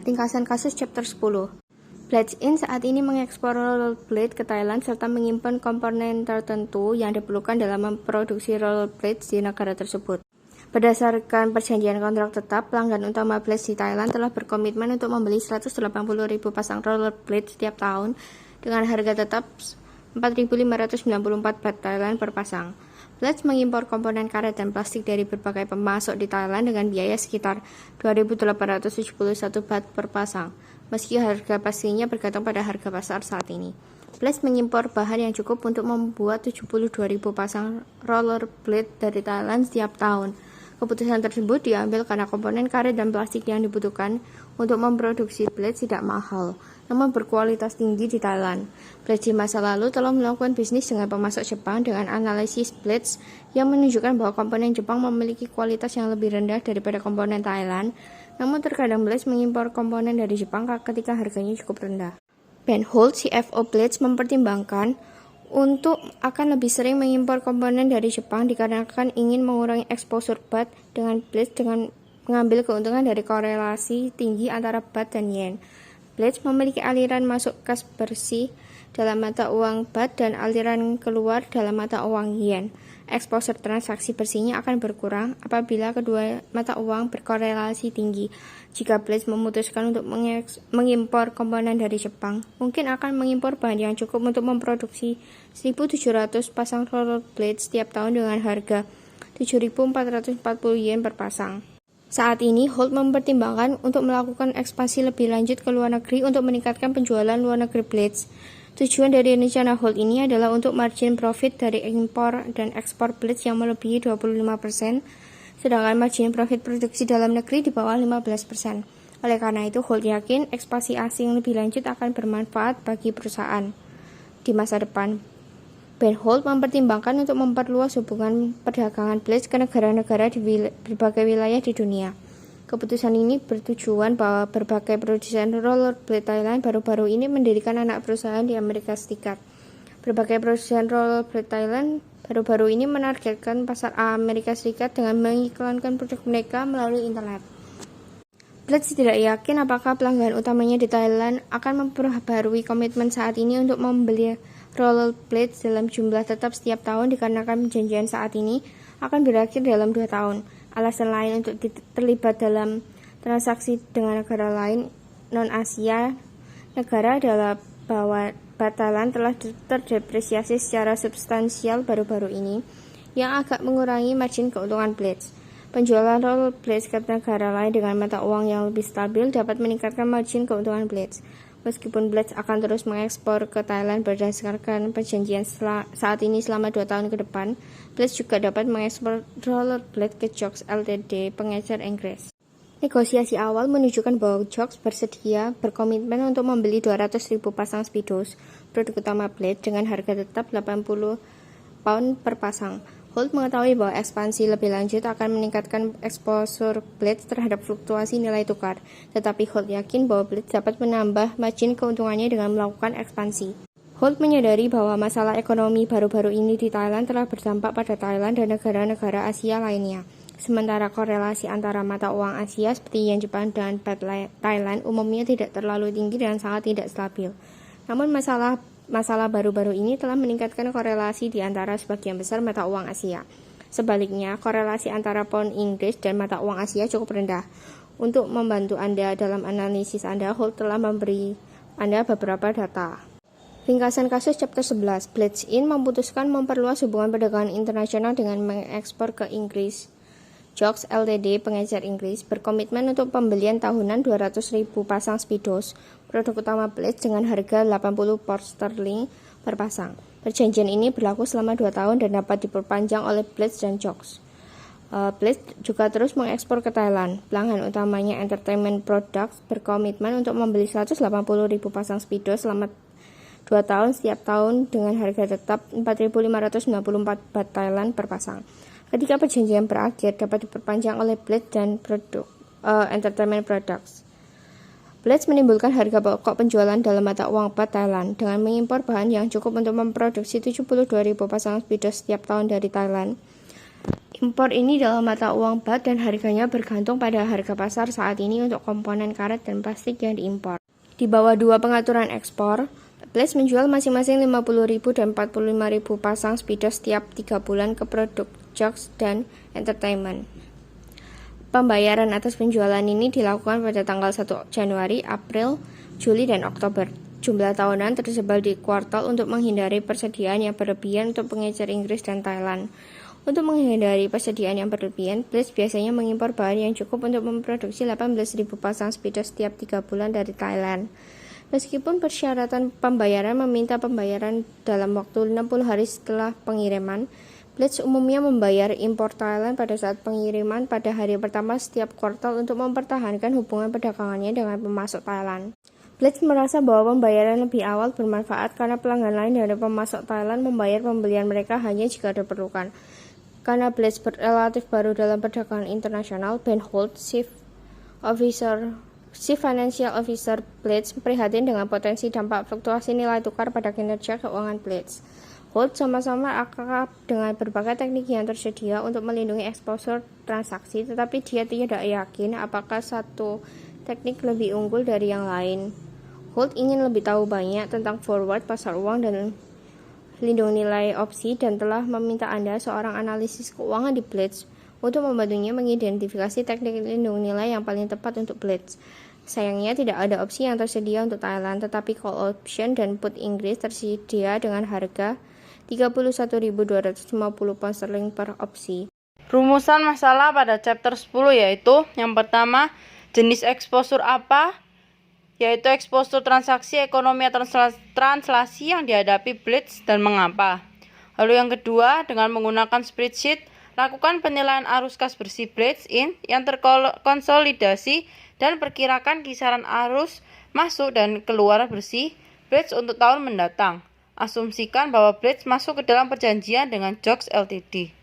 Ringkasan kasus chapter 10. Blades In saat ini mengekspor rollerblade ke Thailand serta menyimpan komponen tertentu yang diperlukan dalam memproduksi rollerblades di negara tersebut. Berdasarkan perjanjian kontrak tetap, pelanggan utama Blades di Thailand telah berkomitmen untuk membeli 180.000 pasang rollerblade setiap tahun dengan harga tetap 4.594 baht Thailand per pasang. Blades mengimpor komponen karet dan plastik dari berbagai pemasok di Thailand dengan biaya sekitar 2.871 baht per pasang, meski harga pastinya bergantung pada harga pasar saat ini. Blades mengimpor bahan yang cukup untuk membuat 72.000 pasang rollerblade dari Thailand setiap tahun. Keputusan tersebut diambil karena komponen karet dan plastik yang dibutuhkan untuk memproduksi blades tidak mahal, namun berkualitas tinggi di Thailand. Blades di masa lalu telah melakukan bisnis dengan pemasok Jepang dengan analisis blades yang menunjukkan bahwa komponen Jepang memiliki kualitas yang lebih rendah daripada komponen Thailand, namun terkadang Blades mengimpor komponen dari Jepang ketika harganya cukup rendah. Ben Holt, CFO Blades, mempertimbangkan untuk akan lebih sering mengimpor komponen dari Jepang dikarenakan ingin mengurangi exposure baht dengan Blades dengan mengambil keuntungan dari korelasi tinggi antara baht dan yen. Blades memiliki aliran masuk kas bersih dalam mata uang baht dan aliran keluar dalam mata uang yen. Exposure transaksi bersihnya akan berkurang apabila kedua mata uang berkorelasi tinggi. Jika Blades memutuskan untuk mengimpor komponen dari Jepang, mungkin akan mengimpor bahan yang cukup untuk memproduksi 1.700 pasang rollerblades setiap tahun dengan harga 7.440 yen per pasang. Saat ini, Holt mempertimbangkan untuk melakukan ekspansi lebih lanjut ke luar negeri untuk meningkatkan penjualan luar negeri Blades. Tujuan dari rencana Holt ini adalah untuk margin profit dari impor dan ekspor Blades yang melebihi 25%, sedangkan margin profit produksi dalam negeri di bawah 15%. Oleh karena itu, Holt yakin ekspansi asing lebih lanjut akan bermanfaat bagi perusahaan di masa depan. Ben Holt mempertimbangkan untuk memperluas hubungan perdagangan Blades ke negara-negara di berbagai wilayah di dunia. Keputusan ini bertujuan bahwa berbagai produsen rollerblade Thailand baru-baru ini mendirikan anak perusahaan di Amerika Serikat. Berbagai produsen rollerblade Thailand baru-baru ini menargetkan pasar Amerika Serikat dengan mengiklankan produk mereka melalui internet. Blades tidak yakin apakah pelanggan utamanya di Thailand akan memperbarui komitmen saat ini untuk membeli rollerblades dalam jumlah tetap setiap tahun dikarenakan perjanjian saat ini akan berakhir dalam 2 tahun. Alasan lain untuk terlibat dalam transaksi dengan negara lain non-Asia negara adalah bahwa baht Thailand telah terdepresiasi secara substansial baru-baru ini yang agak mengurangi margin keuntungan Blades. Penjualan rollerblades ke negara lain dengan mata uang yang lebih stabil dapat meningkatkan margin keuntungan Blades. Meskipun Blades akan terus mengekspor ke Thailand berdasarkan perjanjian saat ini selama 2 tahun ke depan, Blades juga dapat mengekspor rollerblade ke Jocks Ltd, pengecer Inggris. Negosiasi awal menunjukkan bahwa Jocks bersedia berkomitmen untuk membeli 200.000 pasang Speedos, produk utama Blades, dengan harga tetap 80 pound per pasang. Holt mengetahui bahwa ekspansi lebih lanjut akan meningkatkan exposure Blades terhadap fluktuasi nilai tukar, tetapi Holt yakin bahwa Blades dapat menambah margin keuntungannya dengan melakukan ekspansi. Holt menyadari bahwa masalah ekonomi baru-baru ini di Thailand telah berdampak pada Thailand dan negara-negara Asia lainnya. Sementara korelasi antara mata uang Asia seperti yen Jepang dan baht Thailand umumnya tidak terlalu tinggi dan sangat tidak stabil. Namun masalah baru-baru ini telah meningkatkan korelasi di antara sebagian besar mata uang Asia. Sebaliknya, korelasi antara pound Inggris dan mata uang Asia cukup rendah. Untuk membantu Anda dalam analisis Anda, Holt telah memberi Anda beberapa data. Ringkasan kasus chapter 11. Blades In memutuskan memperluas hubungan perdagangan internasional dengan mengekspor ke Inggris. Jocks Ltd, pengecer Inggris, berkomitmen untuk pembelian tahunan 200.000 pasang Speedos, produk utama Blades, dengan harga 80 pound sterling per pasang. Perjanjian ini berlaku selama 2 tahun dan dapat diperpanjang oleh Blades dan Jocks. Blades juga terus mengekspor ke Thailand. Pelanggan utamanya Entertainment Products berkomitmen untuk membeli 180.000 pasang Speedos selama 2 tahun setiap tahun dengan harga tetap 4.594 baht Thailand per pasang. Ketika perjanjian berakhir, dapat diperpanjang oleh Blades dan Entertainment Products. Blades menimbulkan harga pokok penjualan dalam mata uang baht Thailand dengan mengimpor bahan yang cukup untuk memproduksi 72.000 pasang Speedos setiap tahun dari Thailand. Impor ini dalam mata uang baht dan harganya bergantung pada harga pasar saat ini untuk komponen karet dan plastik yang diimpor. Di bawah dua pengaturan ekspor, Blades menjual masing-masing 50.000 dan 45.000 pasang Speedos setiap 3 bulan ke produk Jokes dan Entertainment. Pembayaran atas penjualan ini dilakukan pada tanggal 1 Januari, April, Juli, dan Oktober. Jumlah tahunan tersebar di kuartal untuk menghindari persediaan yang berlebihan untuk pengecer Inggris dan Thailand. Untuk menghindari persediaan yang berlebihan, Blades biasanya mengimpor bahan yang cukup untuk memproduksi 18.000 pasang Speedos setiap 3 bulan dari Thailand. Meskipun persyaratan pembayaran meminta pembayaran dalam waktu 60 hari setelah pengiriman, Blades umumnya membayar impor Thailand pada saat pengiriman pada hari pertama setiap kuartal untuk mempertahankan hubungan perdagangannya dengan pemasok Thailand. Blades merasa bahwa pembayaran lebih awal bermanfaat karena pelanggan lain dari pemasok Thailand membayar pembelian mereka hanya jika diperlukan. Karena Blades relatif baru dalam perdagangan internasional, Ben Holt, Chief Financial Officer Blades, prihatin dengan potensi dampak fluktuasi nilai tukar pada kinerja keuangan Blades. Holt sama-sama akrab dengan berbagai teknik yang tersedia untuk melindungi eksposur transaksi, tetapi dia tidak yakin apakah satu teknik lebih unggul dari yang lain. Holt ingin lebih tahu banyak tentang forward, pasar uang, dan lindung nilai opsi dan telah meminta Anda, seorang analisis keuangan di Blades, untuk membantunya mengidentifikasi teknik lindung nilai yang paling tepat untuk Blades. Sayangnya tidak ada opsi yang tersedia untuk Thailand, tetapi call option dan put Inggris tersedia dengan harga 31.250 pound sterling per opsi. Rumusan masalah pada chapter 10 yaitu yang pertama, jenis exposure apa? Yaitu exposure transaksi ekonomi atau translasi yang dihadapi Blades dan mengapa. Lalu yang kedua, dengan menggunakan spreadsheet, lakukan penilaian arus kas bersih Blades in yang terkonsolidasi dan perkirakan kisaran arus masuk dan keluar bersih Blades untuk tahun mendatang. Asumsikan bahwa Blades masuk ke dalam perjanjian dengan Jokes Ltd.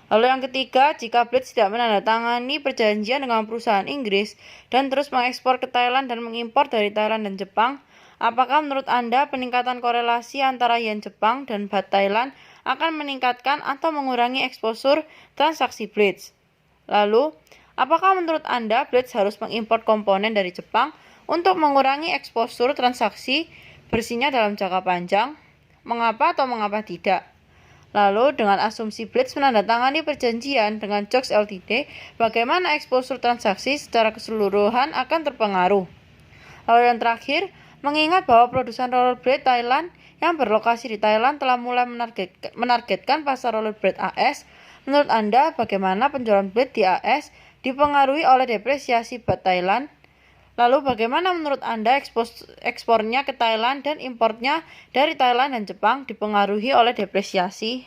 Lalu yang ketiga, jika Blades tidak menandatangani perjanjian dengan perusahaan Inggris dan terus mengekspor ke Thailand dan mengimpor dari Thailand dan Jepang, apakah menurut Anda peningkatan korelasi antara yen Jepang dan baht Thailand akan meningkatkan atau mengurangi eksposur transaksi Blades? Lalu, apakah menurut Anda Blades harus mengimpor komponen dari Jepang untuk mengurangi eksposur transaksi bersihnya dalam jangka panjang? Mengapa atau mengapa tidak? Lalu, dengan asumsi Blades menandatangani perjanjian dengan Jokes Ltd, bagaimana eksposur transaksi secara keseluruhan akan terpengaruh? Lalu yang terakhir, mengingat bahwa produsen rollerblade Thailand yang berlokasi di Thailand telah mulai menargetkan pasar rollerblade AS, menurut Anda bagaimana penjualan blade di AS dipengaruhi oleh depresiasi baht Thailand? Lalu bagaimana menurut Anda ekspornya ke Thailand dan importnya dari Thailand dan Jepang dipengaruhi oleh depresiasi?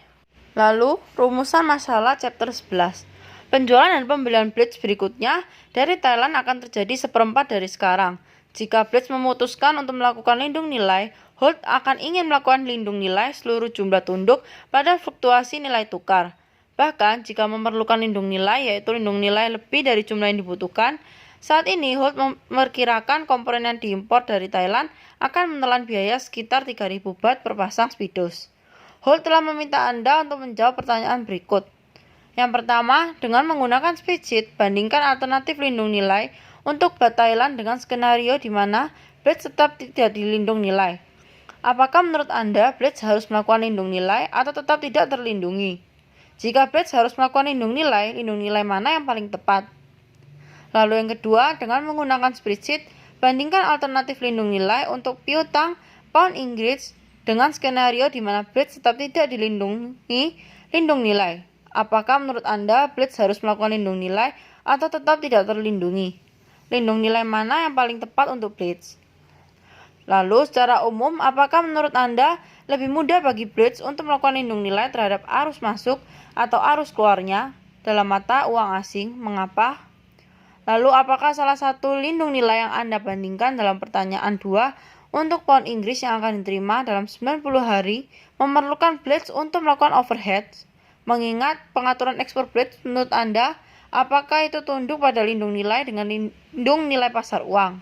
Lalu, rumusan masalah chapter 11. Penjualan dan pembelian Blades berikutnya dari Thailand akan terjadi seperempat dari sekarang. Jika Blades memutuskan untuk melakukan lindung nilai, Holt akan ingin melakukan lindung nilai seluruh jumlah tunduk pada fluktuasi nilai tukar. Bahkan, jika memerlukan lindung nilai, yaitu lindung nilai lebih dari jumlah yang dibutuhkan, saat ini, Holt memperkirakan komponen yang diimpor dari Thailand akan menelan biaya sekitar 3.000 baht per pasang Speedos. Holt telah meminta Anda untuk menjawab pertanyaan berikut. Yang pertama, dengan menggunakan spreadsheet, bandingkan alternatif lindung nilai untuk baht Thailand dengan skenario di mana Blades tetap tidak dilindung nilai. Apakah menurut Anda Blades harus melakukan lindung nilai atau tetap tidak terlindungi? Jika Blades harus melakukan lindung nilai mana yang paling tepat? Lalu yang kedua, dengan menggunakan spreadsheet, bandingkan alternatif lindung nilai untuk piutang pound Inggris dengan skenario di mana Blades tetap tidak dilindungi lindung nilai. Apakah menurut Anda Blades harus melakukan lindung nilai atau tetap tidak terlindungi? Lindung nilai mana yang paling tepat untuk Blades? Lalu secara umum, apakah menurut Anda lebih mudah bagi Blades untuk melakukan lindung nilai terhadap arus masuk atau arus keluarnya dalam mata uang asing? Mengapa? Lalu, apakah salah satu lindung nilai yang Anda bandingkan dalam pertanyaan 2 untuk pound Inggris yang akan diterima dalam 90 hari memerlukan Blades untuk melakukan overhead? Mengingat pengaturan ekspor Blades menurut Anda, apakah itu tunduk pada lindung nilai dengan lindung nilai pasar uang?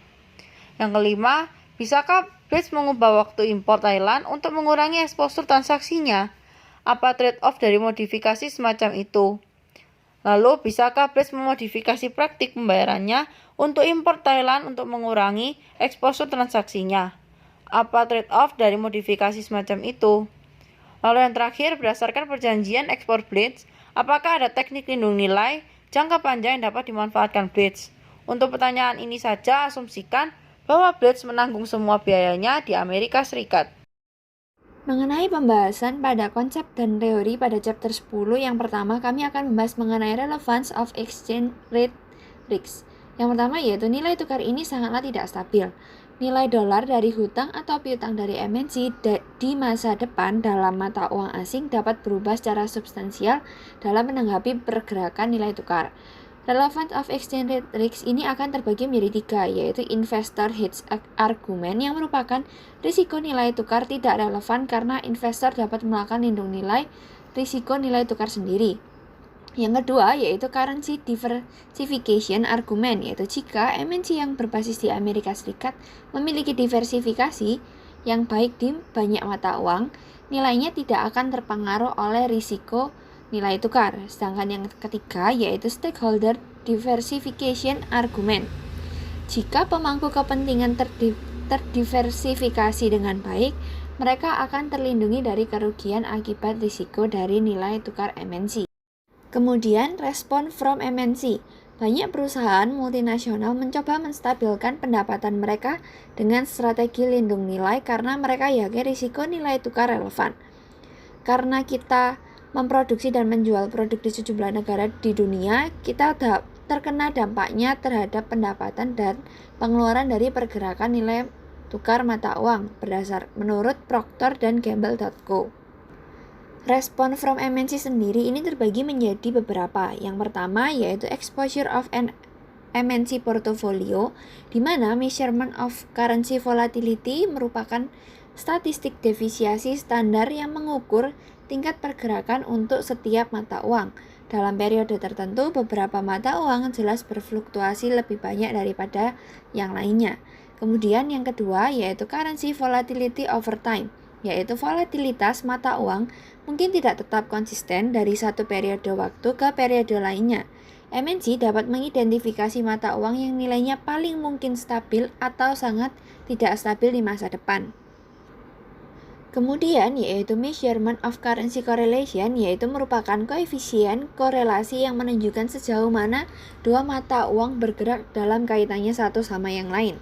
Yang kelima, bisakah Blades mengubah waktu impor Thailand untuk mengurangi eksposur transaksinya? Apa trade-off dari modifikasi semacam itu? Lalu, bisakah Blitz memodifikasi praktik pembayarannya untuk impor Thailand untuk mengurangi eksposur transaksinya? Apa trade-off dari modifikasi semacam itu? Lalu yang terakhir, berdasarkan perjanjian ekspor Blitz, apakah ada teknik lindung nilai jangka panjang yang dapat dimanfaatkan Blitz? Untuk pertanyaan ini saja, asumsikan bahwa Blitz menanggung semua biayanya di Amerika Serikat. Mengenai pembahasan pada konsep dan teori pada chapter 10, yang pertama kami akan membahas mengenai relevance of exchange rate risks. Yang pertama yaitu nilai tukar ini sangatlah tidak stabil. Nilai dolar dari hutang atau piutang dari MNC di masa depan dalam mata uang asing dapat berubah secara substansial dalam menanggapi pergerakan nilai tukar. Relevance of exchange rate risks ini akan terbagi menjadi 3, yaitu investor hedge argument yang merupakan risiko nilai tukar tidak relevan karena investor dapat melakukan lindung nilai risiko nilai tukar sendiri. Yang kedua yaitu currency diversification argument, yaitu jika MNC yang berbasis di Amerika Serikat memiliki diversifikasi yang baik di banyak mata uang, nilainya tidak akan terpengaruh oleh risiko nilai tukar. Sedangkan yang ketiga yaitu stakeholder diversification argument. Jika pemangku kepentingan terdiversifikasi dengan baik, mereka akan terlindungi dari kerugian akibat risiko dari nilai tukar MNC. Kemudian, respon from MNC. Banyak perusahaan multinasional mencoba menstabilkan pendapatan mereka dengan strategi lindung nilai karena mereka yakin risiko nilai tukar relevan. Karena kita memproduksi dan menjual produk di sejumlah negara di dunia, kita terkena dampaknya terhadap pendapatan dan pengeluaran dari pergerakan nilai tukar mata uang menurut Procter & Gamble.co. Respon from MNC sendiri ini terbagi menjadi beberapa. Yang pertama yaitu exposure of an MNC portfolio, di mana measurement of currency volatility merupakan statistik defisiasi standar yang mengukur tingkat pergerakan untuk setiap mata uang. Dalam periode tertentu, beberapa mata uang jelas berfluktuasi lebih banyak daripada yang lainnya. Kemudian yang kedua yaitu currency volatility over time, yaitu volatilitas mata uang mungkin tidak tetap konsisten dari satu periode waktu ke periode lainnya. MNC dapat mengidentifikasi mata uang yang nilainya paling mungkin stabil atau sangat tidak stabil di masa depan. Kemudian yaitu measurement of currency correlation, yaitu merupakan koefisien korelasi yang menunjukkan sejauh mana dua mata uang bergerak dalam kaitannya satu sama yang lain.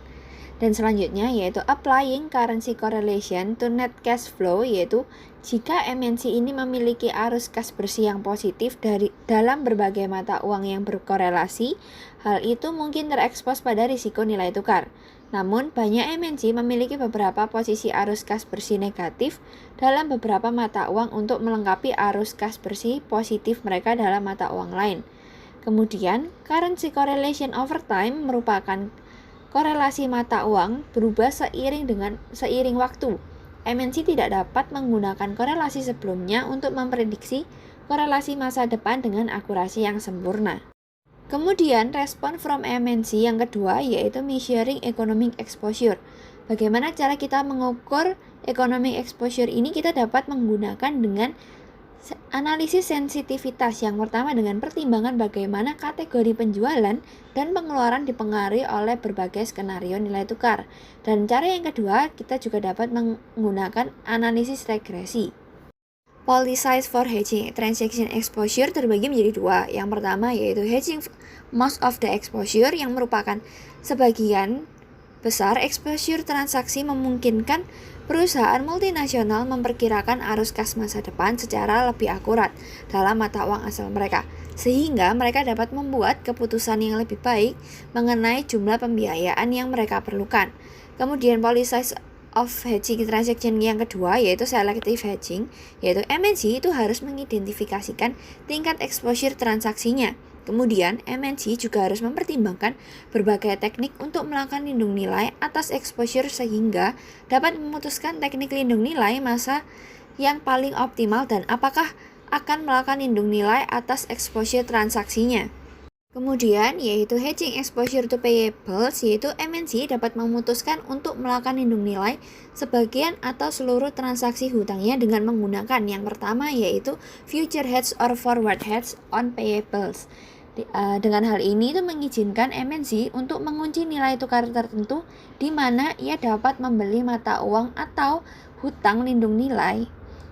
Dan selanjutnya yaitu applying currency correlation to net cash flow, yaitu jika MNC ini memiliki arus kas bersih yang positif dalam berbagai mata uang yang berkorelasi, hal itu mungkin terekspos pada risiko nilai tukar. Namun, banyak MNC memiliki beberapa posisi arus kas bersih negatif dalam beberapa mata uang untuk melengkapi arus kas bersih positif mereka dalam mata uang lain. Kemudian, currency correlation over time merupakan korelasi mata uang berubah seiring waktu. MNC tidak dapat menggunakan korelasi sebelumnya untuk memprediksi korelasi masa depan dengan akurasi yang sempurna. Kemudian, respon from MNC yang kedua yaitu measuring economic exposure. Bagaimana cara kita mengukur economic exposure ini? Kita dapat menggunakan dengan analisis sensitivitas. Yang pertama dengan pertimbangan bagaimana kategori penjualan dan pengeluaran dipengaruhi oleh berbagai skenario nilai tukar. Dan cara yang kedua, kita juga dapat menggunakan analisis regresi. Policy for hedging transaction exposure terbagi menjadi dua. Yang pertama yaitu hedging most of the exposure, yang merupakan sebagian besar exposure transaksi memungkinkan perusahaan multinasional memperkirakan arus kas masa depan secara lebih akurat dalam mata uang asal mereka, sehingga mereka dapat membuat keputusan yang lebih baik mengenai jumlah pembiayaan yang mereka perlukan. Kemudian policy of hedging transaction yang kedua yaitu selective hedging, yaitu MNC itu harus mengidentifikasikan tingkat exposure transaksinya. Kemudian MNC juga harus mempertimbangkan berbagai teknik untuk melakukan lindung nilai atas exposure sehingga dapat memutuskan teknik lindung nilai masa yang paling optimal dan apakah akan melakukan lindung nilai atas exposure transaksinya. Kemudian yaitu hedging exposure to payables, yaitu MNC dapat memutuskan untuk melakukan lindung nilai sebagian atau seluruh transaksi hutangnya dengan menggunakan yang pertama yaitu future hedge or forward hedge on payables. Dengan hal ini itu mengizinkan MNC untuk mengunci nilai tukar tertentu di mana ia dapat membeli mata uang atau hutang lindung nilai.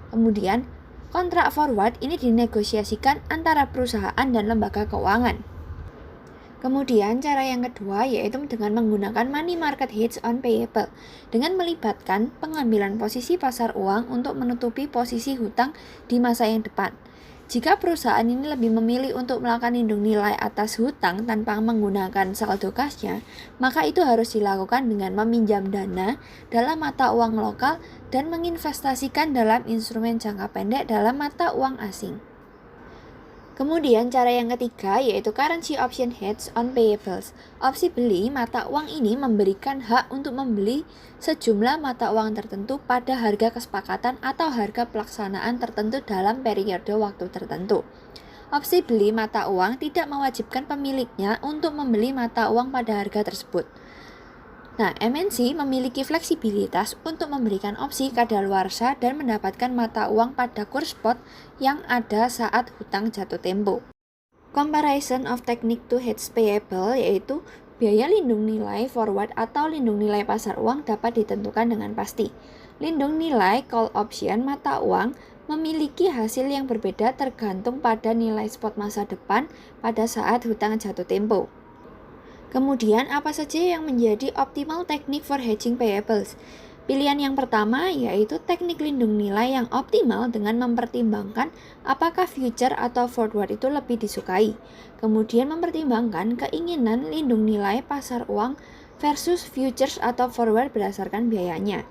Kemudian kontrak forward ini dinegosiasikan antara perusahaan dan lembaga keuangan. Kemudian cara yang kedua yaitu dengan menggunakan money market hedge on payable dengan melibatkan pengambilan posisi pasar uang untuk menutupi posisi hutang di masa yang depan. Jika perusahaan ini lebih memilih untuk melakukan lindung nilai atas hutang tanpa menggunakan saldo kasnya, maka itu harus dilakukan dengan meminjam dana dalam mata uang lokal dan menginvestasikan dalam instrumen jangka pendek dalam mata uang asing. Kemudian cara yang ketiga yaitu currency option hedge on payables. Opsi beli mata uang ini memberikan hak untuk membeli sejumlah mata uang tertentu pada harga kesepakatan atau harga pelaksanaan tertentu dalam periode waktu tertentu. Opsi beli mata uang tidak mewajibkan pemiliknya untuk membeli mata uang pada harga tersebut. Nah, MNC memiliki fleksibilitas untuk memberikan opsi kadaluarsa dan mendapatkan mata uang pada kurs spot yang ada saat hutang jatuh tempo. Comparison of technique to hedge payable yaitu biaya lindung nilai forward atau lindung nilai pasar uang dapat ditentukan dengan pasti. Lindung nilai call option mata uang memiliki hasil yang berbeda tergantung pada nilai spot masa depan pada saat hutang jatuh tempo. Kemudian, apa saja yang menjadi optimal teknik for hedging payables? Pilihan yang pertama yaitu teknik lindung nilai yang optimal dengan mempertimbangkan apakah future atau forward itu lebih disukai. Kemudian mempertimbangkan keinginan lindung nilai pasar uang versus futures atau forward berdasarkan biayanya.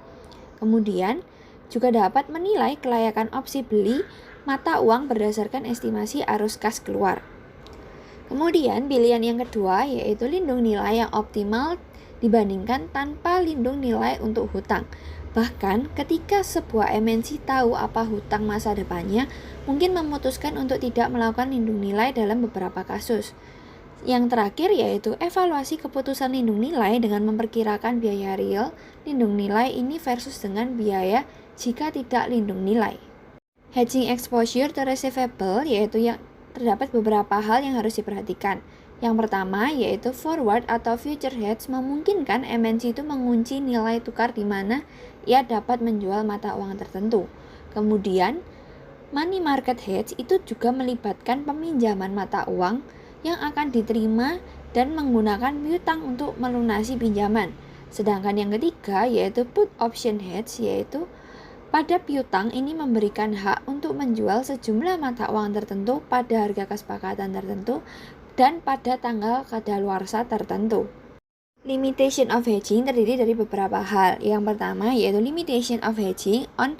Kemudian, juga dapat menilai kelayakan opsi beli mata uang berdasarkan estimasi arus kas keluar. Kemudian pilihan yang kedua yaitu lindung nilai yang optimal dibandingkan tanpa lindung nilai untuk hutang. Bahkan ketika sebuah MNC tahu apa hutang masa depannya, mungkin memutuskan untuk tidak melakukan lindung nilai dalam beberapa kasus. Yang terakhir yaitu evaluasi keputusan lindung nilai dengan memperkirakan biaya real lindung nilai ini versus dengan biaya jika tidak lindung nilai. Hedging exposure to receivable yaitu yang terdapat beberapa hal yang harus diperhatikan. Yang pertama yaitu forward atau future hedge memungkinkan MNC itu mengunci nilai tukar di mana ia dapat menjual mata uang tertentu. Kemudian, money market hedge itu juga melibatkan peminjaman mata uang yang akan diterima dan menggunakan piutang untuk melunasi pinjaman. Sedangkan yang ketiga yaitu put option hedge yaitu pada piutang ini memberikan hak untuk menjual sejumlah mata uang tertentu pada harga kesepakatan tertentu dan pada tanggal kadaluarsa tertentu. Limitation of hedging terdiri dari beberapa hal. Yang pertama yaitu limitation of hedging on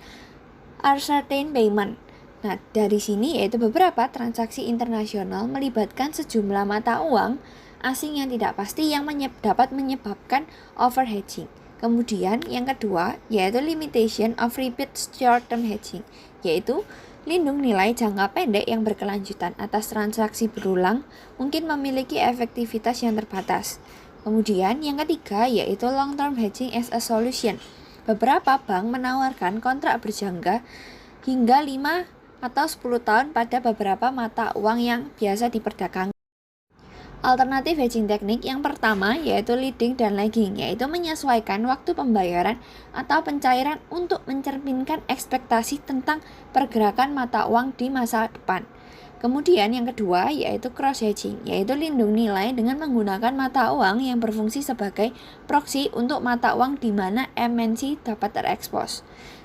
uncertain payment. Nah, dari sini yaitu beberapa transaksi internasional melibatkan sejumlah mata uang asing yang tidak pasti yang dapat menyebabkan overhedging. Kemudian yang kedua yaitu limitation of repeat short-term hedging, yaitu lindung nilai jangka pendek yang berkelanjutan atas transaksi berulang mungkin memiliki efektivitas yang terbatas. Kemudian yang ketiga yaitu long-term hedging as a solution. Beberapa bank menawarkan kontrak berjangka hingga 5 atau 10 tahun pada beberapa mata uang yang biasa diperdagangkan. Alternatif hedging teknik yang pertama yaitu leading dan lagging, yaitu menyesuaikan waktu pembayaran atau pencairan untuk mencerminkan ekspektasi tentang pergerakan mata uang di masa depan. Kemudian yang kedua yaitu cross hedging, yaitu lindung nilai dengan menggunakan mata uang yang berfungsi sebagai proxy untuk mata uang di mana MNC dapat terekspos.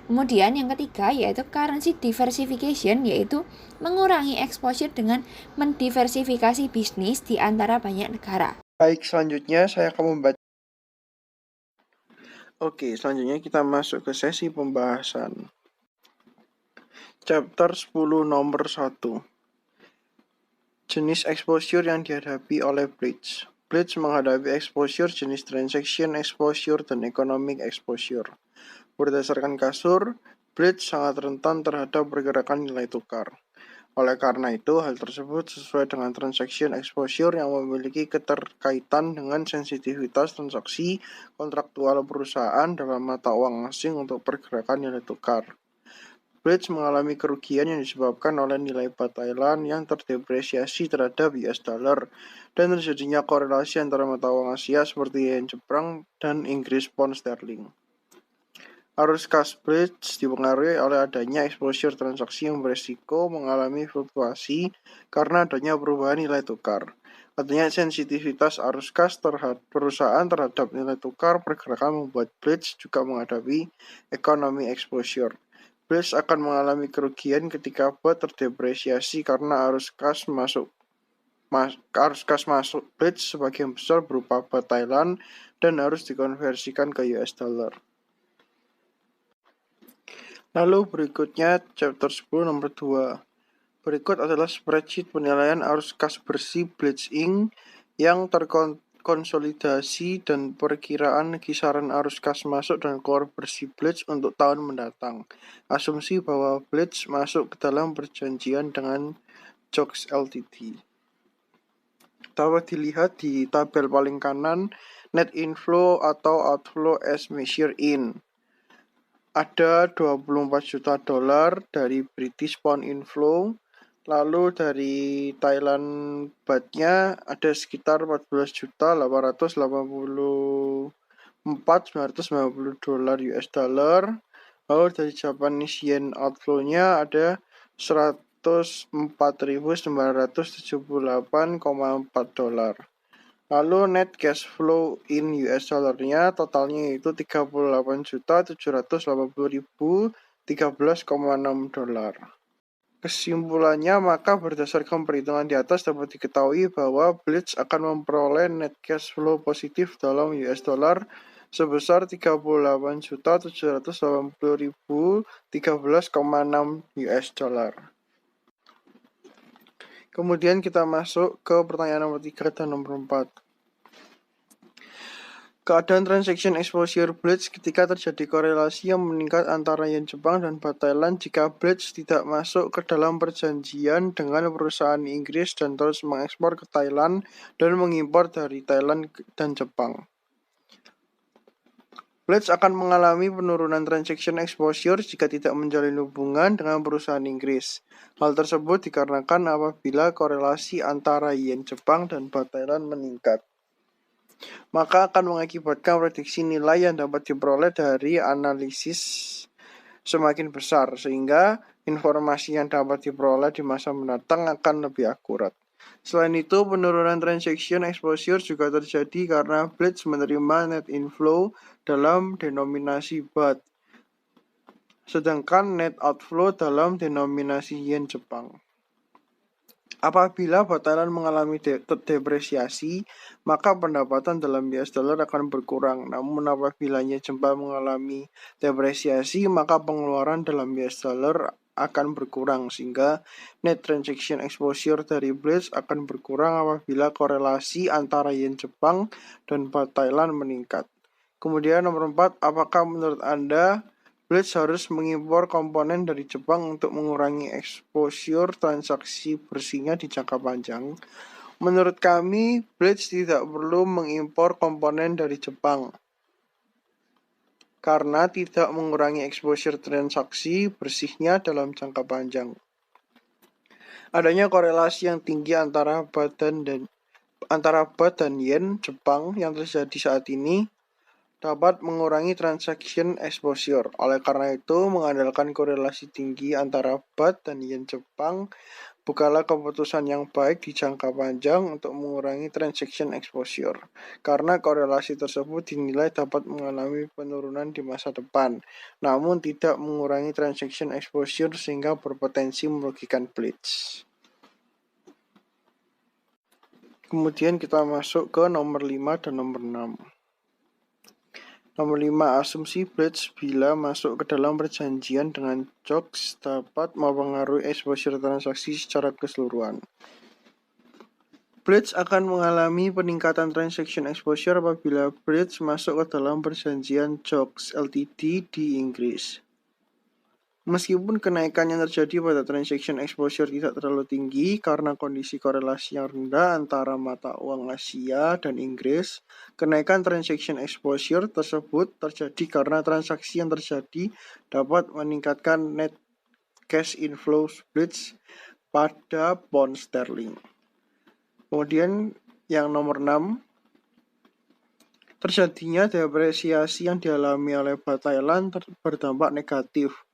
Kemudian yang ketiga yaitu currency diversification, yaitu mengurangi exposure dengan mendiversifikasi bisnis di antara banyak negara. Baik, selanjutnya saya akan membaca. Oke, selanjutnya kita masuk ke sesi pembahasan. Chapter 10 nomor 1. Jenis exposure yang dihadapi oleh Blitz. Blitz menghadapi exposure jenis transaction exposure dan economic exposure. Berdasarkan kasur, Blitz sangat rentan terhadap pergerakan nilai tukar. Oleh karena itu, hal tersebut sesuai dengan transaction exposure yang memiliki keterkaitan dengan sensitivitas transaksi kontraktual perusahaan dalam mata uang asing untuk pergerakan nilai tukar. Pledge mengalami kerugian yang disebabkan oleh nilai baht Thailand yang terdepresiasi terhadap US dollar dan terjadinya korelasi antara mata uang Asia seperti yen Jepang dan Inggris pound sterling. Arus kas pledge dipengaruhi oleh adanya exposure transaksi yang beresiko mengalami fluktuasi karena adanya perubahan nilai tukar. Adanya sensitivitas arus kas terhadap perusahaan terhadap nilai tukar pergerakan membuat pledge juga menghadapi economy exposure. Pledge akan mengalami kerugian ketika baht terdepresiasi karena arus kas masuk pledge sebagian besar berupa baht Thailand dan harus dikonversikan ke US dollar. Lalu berikutnya chapter 10 nomor 2. Berikut adalah spreadsheet penilaian arus kas bersih Pledge Inc. yang terkonsolidasi dan perkiraan kisaran arus kas masuk dan keluar bersih Pledge untuk tahun mendatang. Asumsi bahwa Pledge masuk ke dalam perjanjian dengan JOKS Ltd. Dapat dilihat di tabel paling kanan net inflow atau outflow as measured in. Ada 24 juta dolar dari British Pound inflow, lalu dari Thailand baht-nya ada sekitar 14.884.990 dolar US dollar, lalu dari Japanese yen outflow-nya ada 104.978,4 dolar. Lalu net cash flow in US dollar-nya totalnya itu 38.780.013,6 dolar. Kesimpulannya, maka berdasarkan perhitungan di atas dapat diketahui bahwa Pledge akan memperoleh net cash flow positif dalam US dollar sebesar 38.780.013,6 US dollar. Kemudian kita masuk ke pertanyaan nomor 3 dan nomor 4. Keadaan transaction exposure Pledge ketika terjadi korelasi yang meningkat antara yen Jepang dan baht Thailand jika Pledge tidak masuk ke dalam perjanjian dengan perusahaan Inggris dan terus mengekspor ke Thailand dan mengimpor dari Thailand dan Jepang. Pledge akan mengalami penurunan transaction exposure jika tidak menjalin hubungan dengan perusahaan Inggris. Hal tersebut dikarenakan apabila korelasi antara yen Jepang dan baht Thailand meningkat, maka akan mengakibatkan prediksi nilai yang dapat diperoleh dari analisis semakin besar, sehingga informasi yang dapat diperoleh di masa mendatang akan lebih akurat. Selain itu, penurunan transaction exposure juga terjadi karena Pledge menerima net inflow dalam denominasi baht, sedangkan net outflow dalam denominasi yen Jepang. Apabila baht Thailand mengalami depresiasi, maka pendapatan dalam US dollar akan berkurang. Namun apabila yen Jepang mengalami depresiasi, maka pengeluaran dalam US dollar akan berkurang, sehingga net transaction exposure dari Pledge akan berkurang apabila korelasi antara yen Jepang dan baht Thailand meningkat. Kemudian nomor 4, apakah menurut Anda Pledge harus mengimpor komponen dari Jepang untuk mengurangi exposure transaksi bersihnya di jangka panjang? Menurut kami, Pledge tidak perlu mengimpor komponen dari Jepang karena tidak mengurangi exposure transaksi bersihnya dalam jangka panjang. Adanya korelasi yang tinggi antara baht dan yen Jepang yang terjadi saat ini dapat mengurangi transaction exposure. Oleh karena itu, mengandalkan korelasi tinggi antara baht dan yen Jepang bukanlah keputusan yang baik di jangka panjang untuk mengurangi transaction exposure, karena korelasi tersebut dinilai dapat mengalami penurunan di masa depan, namun tidak mengurangi transaction exposure sehingga berpotensi merugikan Pledge. Kemudian kita masuk ke nomor 5 dan nomor 6. Nomor 5, asumsi Pledge bila masuk ke dalam perjanjian dengan JOKS dapat mempengaruhi exposure transaksi secara keseluruhan. Pledge akan mengalami peningkatan transaction exposure apabila Pledge masuk ke dalam perjanjian JOKS Ltd di Inggris. Meskipun kenaikan yang terjadi pada transaction exposure tidak terlalu tinggi karena kondisi korelasi yang rendah antara mata uang Asia dan Inggris, kenaikan transaction exposure tersebut terjadi karena transaksi yang terjadi dapat meningkatkan net cash inflow splits pada pound sterling. Kemudian yang nomor 6, terjadinya depresiasi yang dialami oleh baht Thailand berdampak negatif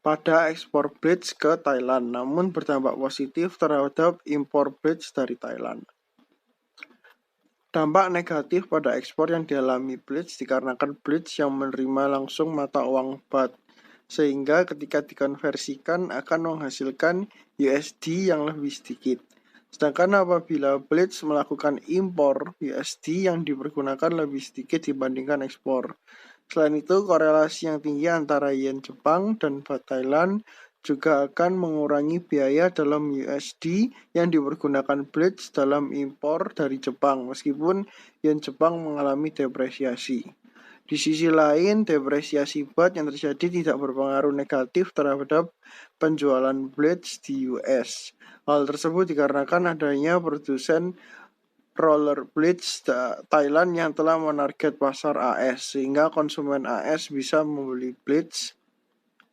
pada ekspor blitz ke Thailand, namun berdampak positif terhadap impor blitz dari Thailand. Dampak negatif pada ekspor yang dialami blitz dikarenakan blitz yang menerima langsung mata uang baht, sehingga ketika dikonversikan akan menghasilkan USD yang lebih sedikit. Sedangkan apabila blitz melakukan impor, USD yang dipergunakan lebih sedikit dibandingkan ekspor. Selain itu, korelasi yang tinggi antara yen Jepang dan baht Thailand juga akan mengurangi biaya dalam USD yang dipergunakan blitz dalam impor dari Jepang, meskipun yen Jepang mengalami depresiasi. Di sisi lain, depresiasi baht yang terjadi tidak berpengaruh negatif terhadap penjualan blitz di US. Hal tersebut dikarenakan adanya produsen roller blitz Thailand yang telah menarget pasar AS, sehingga konsumen AS bisa membeli blitz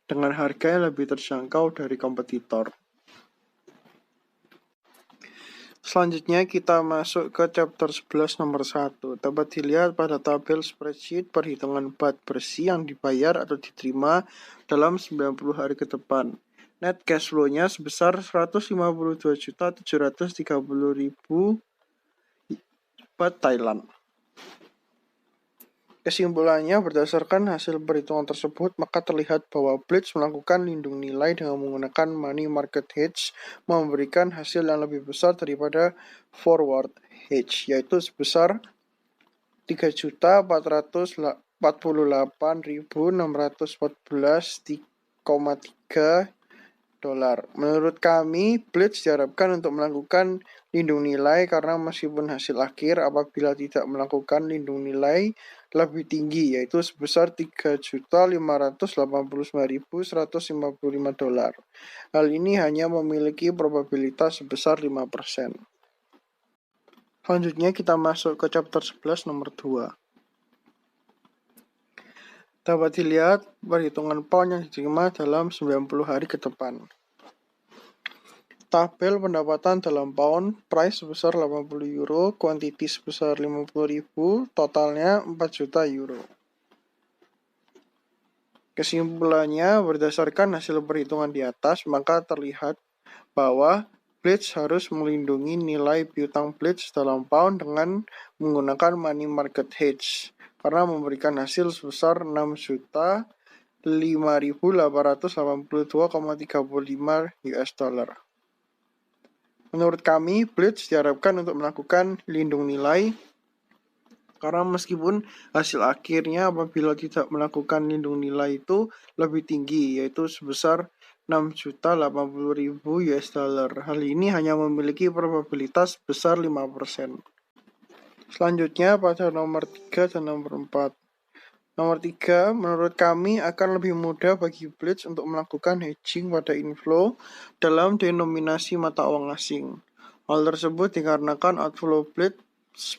dengan harga yang lebih terjangkau dari kompetitor. Selanjutnya kita masuk ke chapter 11 nomor 1. Dapat dilihat pada tabel spreadsheet perhitungan baht bersih yang dibayar atau diterima dalam 90 hari ke depan. Net cash flow-nya sebesar 152.730.000 baht Thailand. Kesimpulannya, berdasarkan hasil perhitungan tersebut, maka terlihat bahwa blitz melakukan lindung nilai dengan menggunakan money market hedge memberikan hasil yang lebih besar daripada forward hedge, yaitu sebesar 3.448.614,3 dolar. Menurut kami, blitz diharapkan untuk melakukan lindung nilai karena meskipun hasil akhir apabila tidak melakukan lindung nilai lebih tinggi, yaitu sebesar 3.589.155 dolar. Hal ini hanya memiliki probabilitas sebesar 5%. Selanjutnya kita masuk ke chapter 11 nomor 2. Dapat dilihat perhitungan pound yang diterima dalam 90 hari ke depan. Tabel pendapatan dalam pound, price sebesar 80 euro, quantity sebesar 50.000, totalnya 4 juta euro. Kesimpulannya, berdasarkan hasil perhitungan di atas, maka terlihat bahwa blitz harus melindungi nilai piutang blitz dalam pound dengan menggunakan money market hedge, karena memberikan hasil sebesar 6.5.882,35 US dollar. Menurut kami, blitz diharapkan untuk melakukan lindung nilai karena meskipun hasil akhirnya apabila tidak melakukan lindung nilai itu lebih tinggi, yaitu sebesar 6.080.000 US dollar. Hal ini hanya memiliki probabilitas besar 5%. Selanjutnya pada nomor 3 dan nomor 4. Nomor 3, menurut kami akan lebih mudah bagi blitz untuk melakukan hedging pada inflow dalam denominasi mata uang asing. Hal tersebut dikarenakan outflow blitz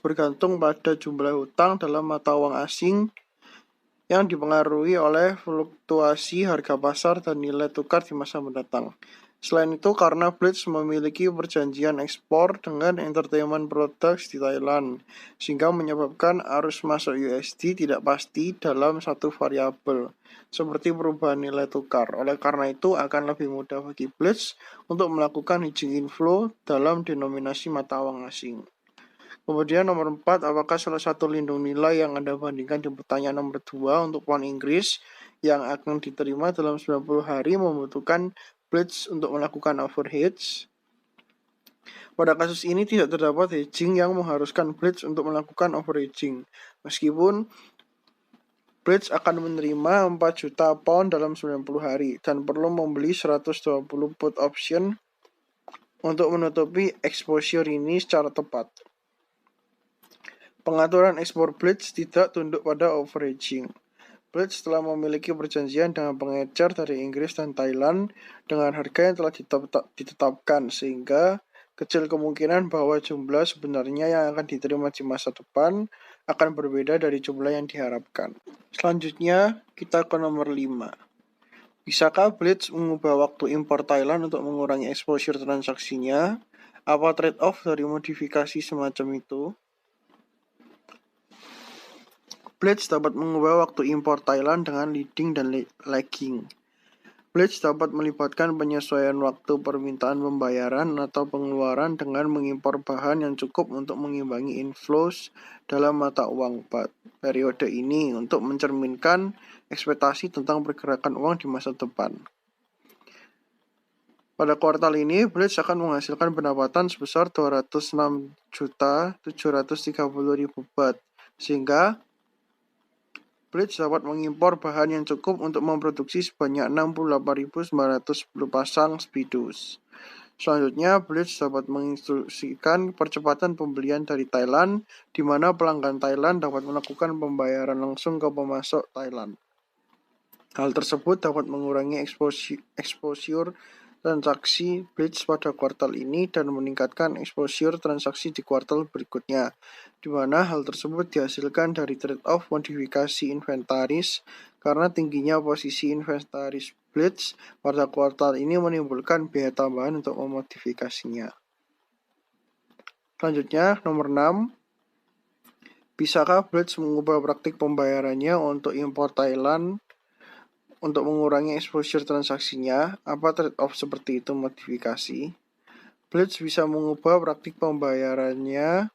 bergantung pada jumlah hutang dalam mata uang asing yang dipengaruhi oleh fluktuasi harga pasar dan nilai tukar di masa mendatang. Selain itu, karena blitz memiliki perjanjian ekspor dengan entertainment products di Thailand, sehingga menyebabkan arus masuk USD tidak pasti dalam satu variabel, seperti perubahan nilai tukar. Oleh karena itu, akan lebih mudah bagi blitz untuk melakukan hedging inflow dalam denominasi mata uang asing. Kemudian nomor 4, apakah salah satu lindung nilai yang Anda bandingkan di pertanyaan nomor 2 untuk pound Inggris yang akan diterima dalam 90 hari membutuhkan blitz untuk melakukan overhedge? Pada kasus ini tidak terdapat hedging yang mengharuskan blitz untuk melakukan overhedging. Meskipun blitz akan menerima 4 juta pound dalam 90 hari dan perlu membeli 120 put option untuk menutupi exposure ini secara tepat. Pengaturan ekspor blitz tidak tunduk pada overhedging. Blitz telah memiliki perjanjian dengan pengecer dari Inggris dan Thailand dengan harga yang telah ditetapkan, sehingga kecil kemungkinan bahwa jumlah sebenarnya yang akan diterima di masa depan akan berbeda dari jumlah yang diharapkan. Selanjutnya, kita ke nomor 5. Bisakah Blitz mengubah waktu impor Thailand untuk mengurangi exposure transaksinya? Apa trade-off dari modifikasi semacam itu? Blitz dapat mengubah waktu impor Thailand dengan leading dan lagging. Blitz dapat melibatkan penyesuaian waktu permintaan pembayaran atau pengeluaran dengan mengimpor bahan yang cukup untuk mengimbangi inflows dalam mata uang baht. Periode ini untuk mencerminkan ekspektasi tentang pergerakan uang di masa depan. Pada kuartal ini, Blitz akan menghasilkan pendapatan sebesar 206.730.000 baht, sehingga Blitz dapat mengimpor bahan yang cukup untuk memproduksi sebanyak 68.910 pasang spidus. Selanjutnya, Blitz dapat menginstruksikan percepatan pembelian dari Thailand, di mana pelanggan Thailand dapat melakukan pembayaran langsung ke pemasok Thailand. Hal tersebut dapat mengurangi exposure transaksi Blitz pada kuartal ini dan meningkatkan exposure transaksi di kuartal berikutnya, di mana hal tersebut dihasilkan dari trade-off modifikasi inventaris karena tingginya posisi inventaris Blitz pada kuartal ini menimbulkan biaya tambahan untuk memodifikasinya. Selanjutnya, nomor 6. Bisakah Blitz mengubah praktik pembayarannya untuk impor Thailand untuk mengurangi exposure transaksinya? Apa trade-off seperti itu modifikasi? Blitz bisa mengubah praktik pembayarannya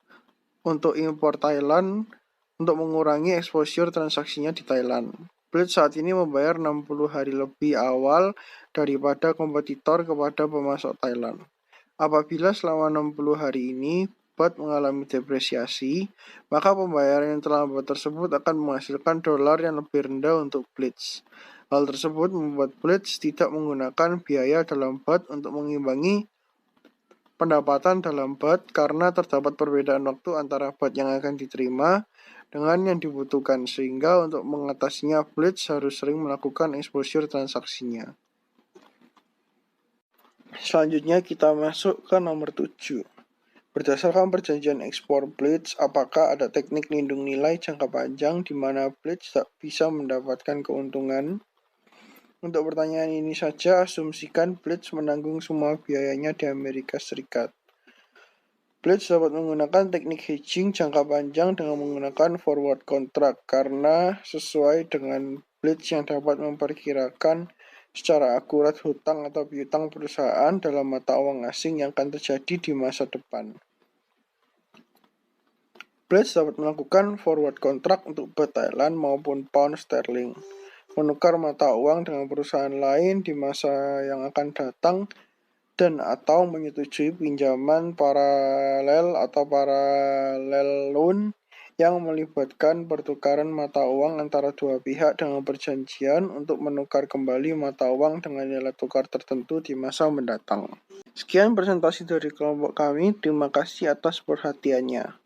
untuk impor Thailand untuk mengurangi exposure transaksinya di Thailand. Blitz saat ini membayar 60 hari lebih awal daripada kompetitor kepada pemasok Thailand. Apabila selama 60 hari ini baht mengalami depresiasi, maka pembayaran yang terlambat tersebut akan menghasilkan dolar yang lebih rendah untuk Blitz. Hal tersebut membuat Blitz tidak menggunakan biaya dalam baht untuk mengimbangi pendapatan dalam baht karena terdapat perbedaan waktu antara baht yang akan diterima dengan yang dibutuhkan, sehingga untuk mengatasinya Blitz harus sering melakukan exposure transaksinya. Selanjutnya kita masuk ke nomor 7. Berdasarkan perjanjian ekspor Blitz, apakah ada teknik lindung nilai jangka panjang di mana Blitz tak bisa mendapatkan keuntungan? Untuk pertanyaan ini saja, asumsikan Blitz menanggung semua biayanya di Amerika Serikat. Blitz dapat menggunakan teknik hedging jangka panjang dengan menggunakan forward contract karena sesuai dengan Blitz yang dapat memperkirakan secara akurat hutang atau piutang perusahaan dalam mata uang asing yang akan terjadi di masa depan. Blitz dapat melakukan forward contract untuk baht Thailand maupun pound sterling, menukar mata uang dengan perusahaan lain di masa yang akan datang, dan atau menyetujui pinjaman paralel atau parallel loan yang melibatkan pertukaran mata uang antara dua pihak dengan perjanjian untuk menukar kembali mata uang dengan nilai tukar tertentu di masa mendatang. Sekian presentasi dari kelompok kami, terima kasih atas perhatiannya.